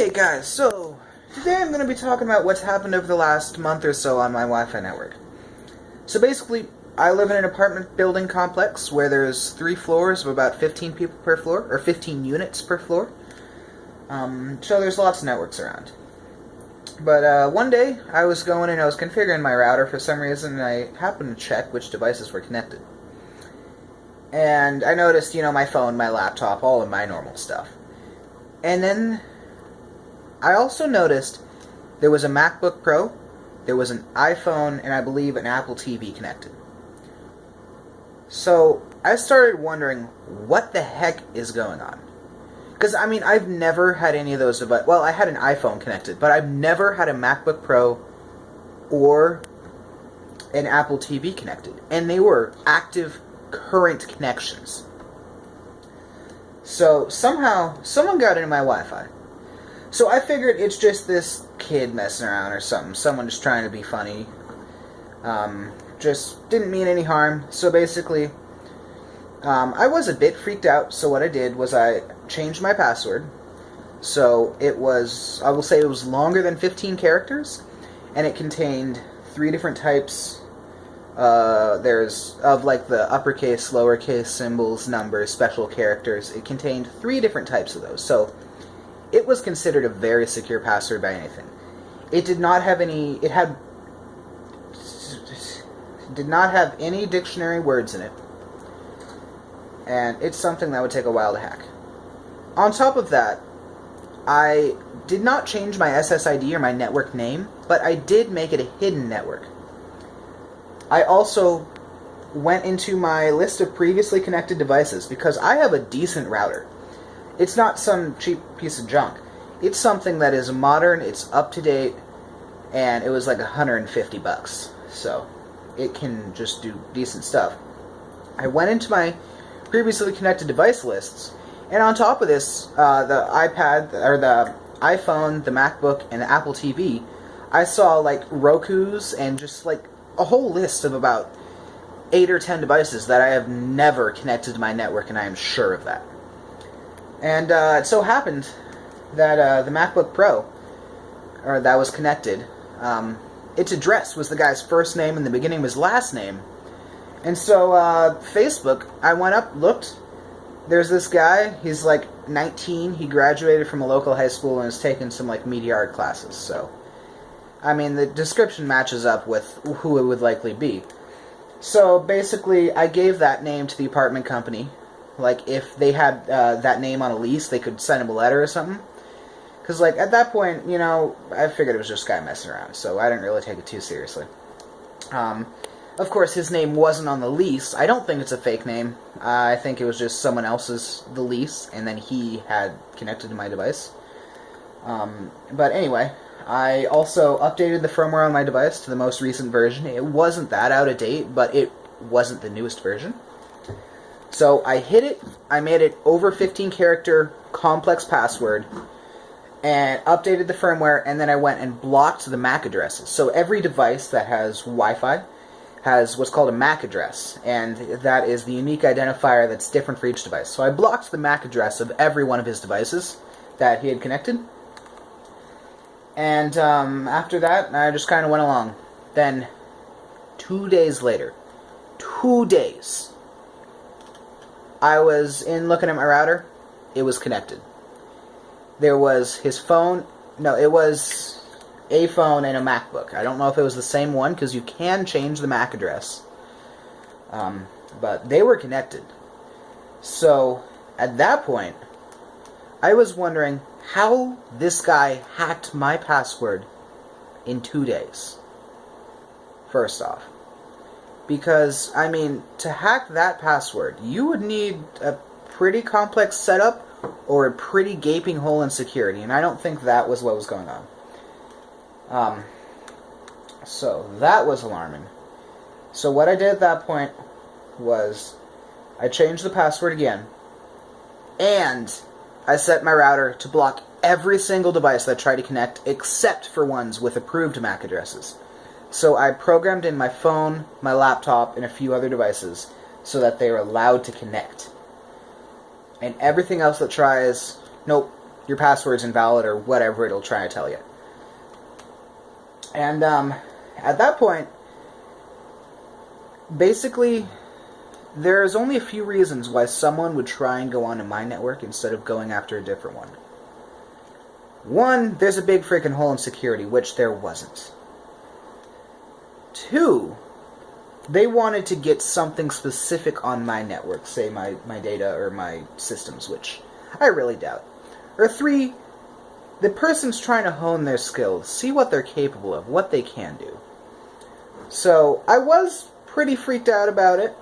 Okay guys, so today I'm going to be talking about what's happened over the last month or so on my Wi-Fi network. So basically, I live in an apartment building complex where there's 3 floors of about 15 people per floor, or 15 units per floor. So there's lots of networks around. But one day, I was going and I was configuring my router for some reason, and I happened to check which devices were connected. And I noticed, my phone, my laptop, all of my normal stuff. And then I also noticed there was a MacBook Pro, there was an iPhone, and I believe an Apple TV connected. So I started wondering what the heck is going on. Because, I've never had any of those devices. Well, I had an iPhone connected, but I've never had a MacBook Pro or an Apple TV connected. And they were active, current connections. So somehow, someone got into my Wi-Fi. So I figured it's just this kid messing around or something. Someone just trying to be funny. Just didn't mean any harm. So basically, I was a bit freaked out. So what I did was I changed my password. So it was, I will say it was longer than 15 characters. And it contained 3 different types. There's of like the uppercase, lowercase symbols, numbers, special characters. It contained 3 different types of those. So it was considered a very secure password by anything. It did not have any. It did not have any dictionary words in it, and it's something that would take a while to hack. On top of that, I did not change my SSID or my network name, but I did make it a hidden network. I also went into my list of previously connected devices because I have a decent router. It's not some cheap piece of junk. It's something that is modern, it's up to date, and it was like $150. So it can just do decent stuff. I went into my previously connected device lists, and on top of this, the iPad, or the iPhone, the MacBook, and the Apple TV, I saw like Roku's and just like a whole list of about 8 or 10 devices that I have never connected to my network, and I am sure of that. And it so happened that the MacBook Pro, or that was connected, its address was the guy's first name and the beginning of his last name. And so Facebook, I went up, looked, there's this guy, he's like 19, he graduated from a local high school and has taken some like media art classes. So, the description matches up with who it would likely be. So basically, I gave that name to the apartment company. Like, if they had that name on a lease, they could send him a letter or something. Because, like, at that point, I figured it was just a guy messing around, so I didn't really take it too seriously. Of course, his name wasn't on the lease. I don't think it's a fake name. I think it was just someone else's, the lease, and then he had connected to my device. But anyway, I also updated the firmware on my device to the most recent version. It wasn't that out of date, but it wasn't the newest version. So I hid it, I made it over 15 character complex password, and updated the firmware, and then I went and blocked the MAC addresses. So every device that has Wi-Fi has what's called a MAC address, and that is the unique identifier that's different for each device. So I blocked the MAC address of every one of his devices that he had connected, and after that, I just kind of went along. Then, 2 days later, 2 days, I was in looking at my router, it was connected. There was his phone, no, it was a phone and a MacBook. I don't know if it was the same one, because you can change the MAC address. But they were connected. So, at that point, I was wondering how this guy hacked my password in 2 days. First off. Because, to hack that password, you would need a pretty complex setup or a pretty gaping hole in security, and I don't think that was what was going on. So that was alarming. So what I did at that point was I changed the password again, and I set my router to block every single device that tried to connect except for ones with approved MAC addresses. So I programmed in my phone, my laptop, and a few other devices so that they are allowed to connect. And everything else that tries, nope, your password's invalid or whatever it'll try to tell you. And at that point, basically, there's only a few reasons why someone would try and go onto my network instead of going after a different one. One, there's a big freaking hole in security, which there wasn't. Two, they wanted to get something specific on my network, say my data or my systems, which I really doubt. Or three, the person's trying to hone their skills, see what they're capable of, what they can do. So, I was pretty freaked out about it.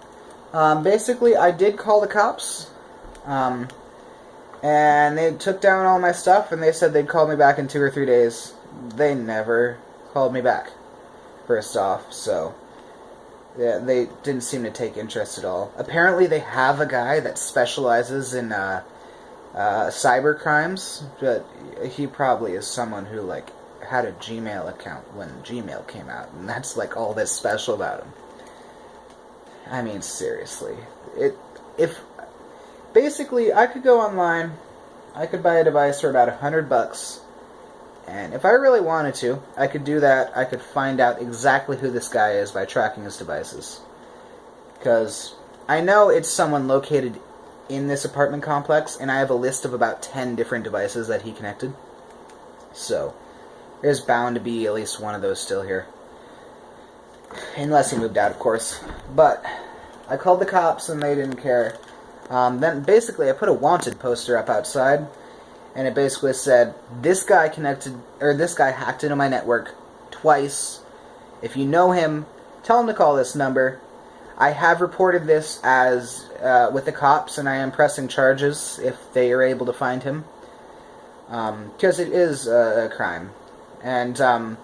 Basically, I did call the cops, and they took down all my stuff, and they said they'd call me back in 2 or 3 days. They never called me back, first off, so yeah, they didn't seem to take interest at all. Apparently, they have a guy that specializes in cyber crimes, but he probably is someone who, like, had a Gmail account when Gmail came out, and that's, like, all that's special about him. I mean, seriously. Basically, I could go online, I could buy a device for about $100, and if I really wanted to, I could do that. I could find out exactly who this guy is by tracking his devices. Because I know it's someone located in this apartment complex, and I have a list of about 10 different devices that he connected. So, there's bound to be at least one of those still here. Unless he moved out, of course. But I called the cops and they didn't care. Then basically I put a wanted poster up outside, and it basically said, this guy hacked into my network twice. If you know him, tell him to call this number. I have reported this as with the cops, and I am pressing charges if they are able to find him. Because it is a crime. And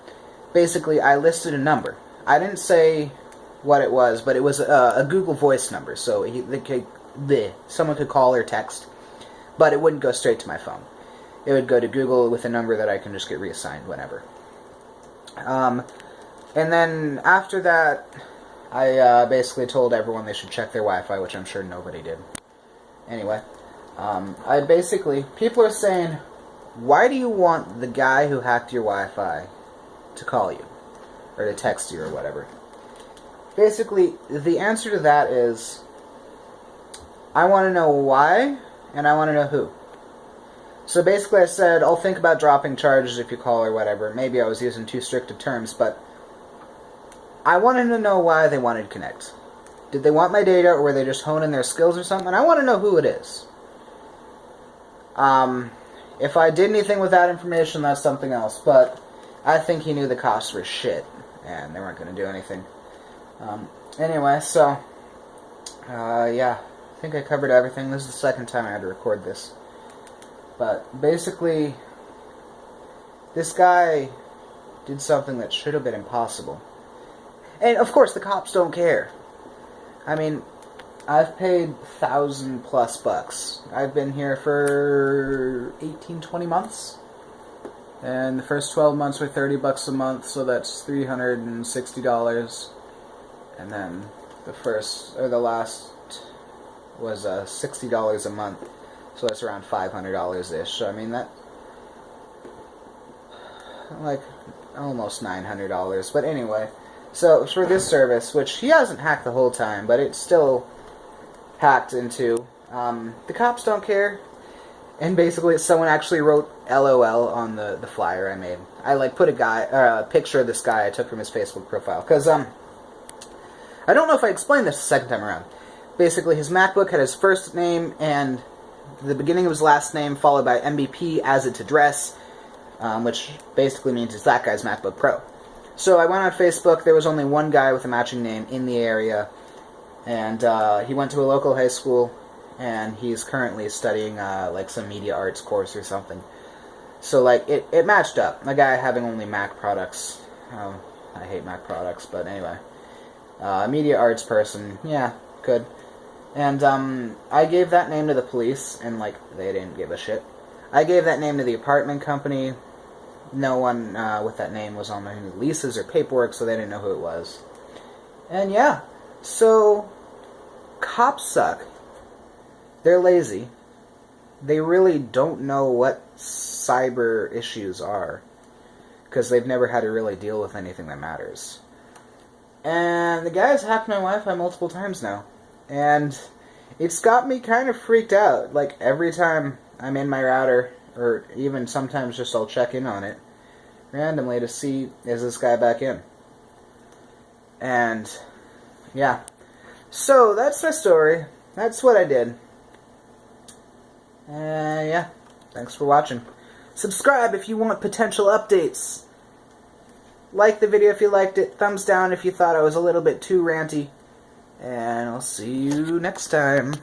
basically I listed a number. I didn't say what it was, but it was a Google Voice number, so someone could call or text, but it wouldn't go straight to my phone. It would go to Google with a number that I can just get reassigned whenever. And then after that, I basically told everyone they should check their Wi-Fi, which I'm sure nobody did. Anyway, people are saying, why do you want the guy who hacked your Wi-Fi to call you? Or to text you or whatever. Basically, the answer to that is, I want to know why, and I want to know who. So basically I said, I'll think about dropping charges if you call or whatever. Maybe I was using too strict of terms, but I wanted to know why they wanted to connect. Did they want my data, or were they just honing their skills or something? I want to know who it is. If I did anything with that information, that's something else, but I think he knew the costs were shit, and they weren't going to do anything. Anyway, so, yeah, I think I covered everything. This is the second time I had to record this. But, basically, this guy did something that should have been impossible. And, of course, the cops don't care. I mean, I've paid $1,000+ bucks. I've been here for 18, 20 months. And the first 12 months were $30 a month, so that's $360. And then the last was $60 a month, so that's around $500-ish. So I mean that, like, almost $900. But anyway, so for this service, which he hasn't hacked the whole time, but it's still hacked into, the cops don't care. And basically, someone actually wrote LOL on the flyer I made. I put a picture of this guy I took from his Facebook profile, because I don't know if I explained this the second time around. Basically, his MacBook had his first name and the beginning of his last name followed by MVP as its address, which basically means it's that guy's MacBook Pro. So I went on Facebook. There was only one guy with a matching name in the area, and he went to a local high school, and he's currently studying some media arts course or something. So it matched up. A guy having only Mac products. I hate Mac products, but anyway. Media arts person, yeah, good. And I gave that name to the police, and they didn't give a shit. I gave that name to the apartment company. No one with that name was on any leases or paperwork, so they didn't know who it was. And yeah, so cops suck. They're lazy. they really don't know what cyber issues are, because they've never had to really deal with anything that matters. And the guy's hacked my Wi-Fi multiple times now, and it's got me kind of freaked out. Like, every time I'm in my router, or even sometimes just I'll check in on it randomly to see, is this guy back in? And yeah, so that's my story. That's what I did. Yeah, thanks for watching. Subscribe if you want potential updates. Like the video if you liked it. Thumbs down if you thought I was a little bit too ranty. And I'll see you next time.